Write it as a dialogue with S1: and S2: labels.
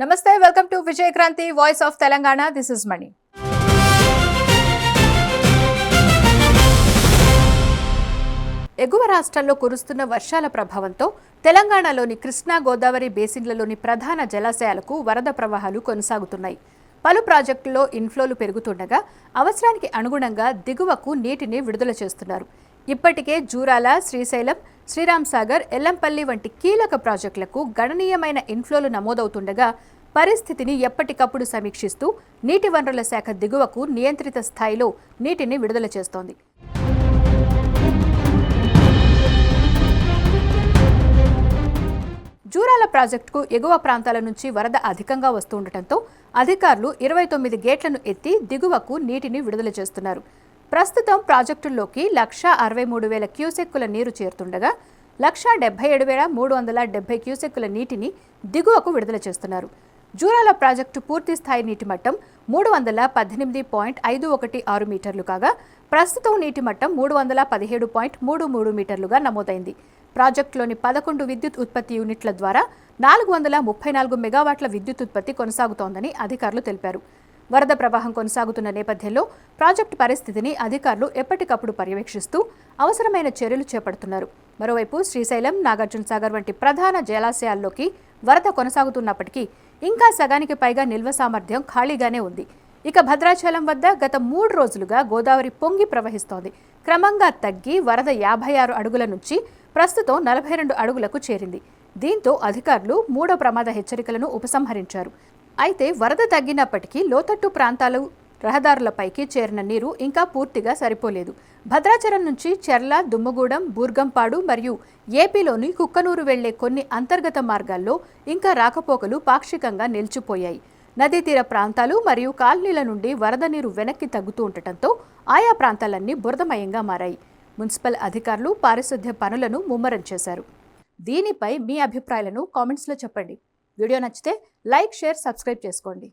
S1: నమస్తే, welcome to Vijayakranti voice of Telangana. This is Mani. ఎగువ రాష్ట్రాల్లో కురుస్తున్న వర్షాల ప్రభావంతో తెలంగాణలోని కృష్ణా గోదావరి బేసిన్లలోని ప్రధాన జలాశయాలకు వరద ప్రవాహాలు కొనసాగుతున్నాయి. పలు ప్రాజెక్టుల్లో ఇన్ఫ్లోలు పెరుగుతుండగా అవసరానికి అనుగుణంగా దిగువకు నీటిని విడుదల చేస్తున్నారు. ఇప్పటికే జూరాల, శ్రీశైలం, శ్రీరామ్ సాగర్, ఎల్లంపల్లి వంటి కీలక ప్రాజెక్టులకు గణనీయమైన ఇన్ఫ్లోలు నమోదవుతుండగా పరిస్థితిని ఎప్పటికప్పుడు సమీక్షిస్తూ నీటి వనరుల శాఖ దిగువకు నియంత్రిత స్థాయిలో నీటిని విడుదల చేస్తోంది. జూరాల ప్రాజెక్టుకు ఎగువ ప్రాంతాల నుంచి వరద అధికంగా వస్తుండటంతో అధికారులు 29 గేట్లను ఎత్తి దిగువకు నీటిని విడుదల చేస్తున్నారు. ప్రస్తుతం ప్రాజెక్టుల్లోకి 1,63,000 క్యూసెక్కుల నీరు చేరుతుండగా 1,77,370 క్యూసెక్కుల నీటిని దిగువకు విడుదల చేస్తున్నారు. జూరాల ప్రాజెక్టు పూర్తి స్థాయి నీటి మట్టం 318.516 మీటర్లు కాగా ప్రస్తుతం నీటి మట్టం 317.33 మీటర్లుగా నమోదైంది. ప్రాజెక్టులోని 11 విద్యుత్ ఉత్పత్తి యూనిట్ల ద్వారా 434 మెగావాట్ల విద్యుత్ ఉత్పత్తి కొనసాగుతోందని అధికారులు తెలిపారు. వరద ప్రవాహం కొనసాగుతున్న నేపథ్యంలో ప్రాజెక్టు పరిస్థితిని అధికారులు ఎప్పటికప్పుడు పర్యవేక్షిస్తూ అవసరమైన చర్యలు చేపడుతున్నారు. మరోవైపు శ్రీశైలం, నాగార్జునసాగర్ వంటి ప్రధాన జలాశయాల్లోకి వరద కొనసాగుతున్నప్పటికీ ఇంకా సగానికి పైగా నిల్వ సామర్థ్యం ఖాళీగానే ఉంది. ఇక భద్రాచలం వద్ద గత 3 రోజులుగా గోదావరి పొంగి ప్రవహిస్తోంది. క్రమంగా తగ్గి వరద 56 అడుగుల నుంచి ప్రస్తుతం 42 అడుగులకు చేరింది. దీంతో అధికారులు 3వ ప్రమాద హెచ్చరికలను ఉపసంహరించారు. అయితే వరద తగ్గినప్పటికీ లోతట్టు ప్రాంతాలు, రహదారులపైకి చేరిన నీరు ఇంకా పూర్తిగా సరిపోలేదు. భద్రాచలం నుంచి చెర్ల, దుమ్మగూడెం, బూర్గంపాడు మరియు ఏపీలోని కుక్కనూరు వెళ్లే కొన్ని అంతర్గత మార్గాల్లో ఇంకా రాకపోకలు పాక్షికంగా నిలిచిపోయాయి. నదీ తీర ప్రాంతాలు మరియు కాలనీల నుండి వరద నీరు వెనక్కి తగ్గుతూ ఉండటంతో ఆయా ప్రాంతాలన్నీ బురదమయంగా మారాయి. మున్సిపల్ అధికారులు పారిశుద్ధ్య పనులను ముమ్మరం చేశారు. దీనిపై మీ అభిప్రాయాలను కామెంట్స్లో చెప్పండి. వీడియో నచ్చితే లైక్, షేర్, సబ్స్క్రైబ్ చేసుకోండి.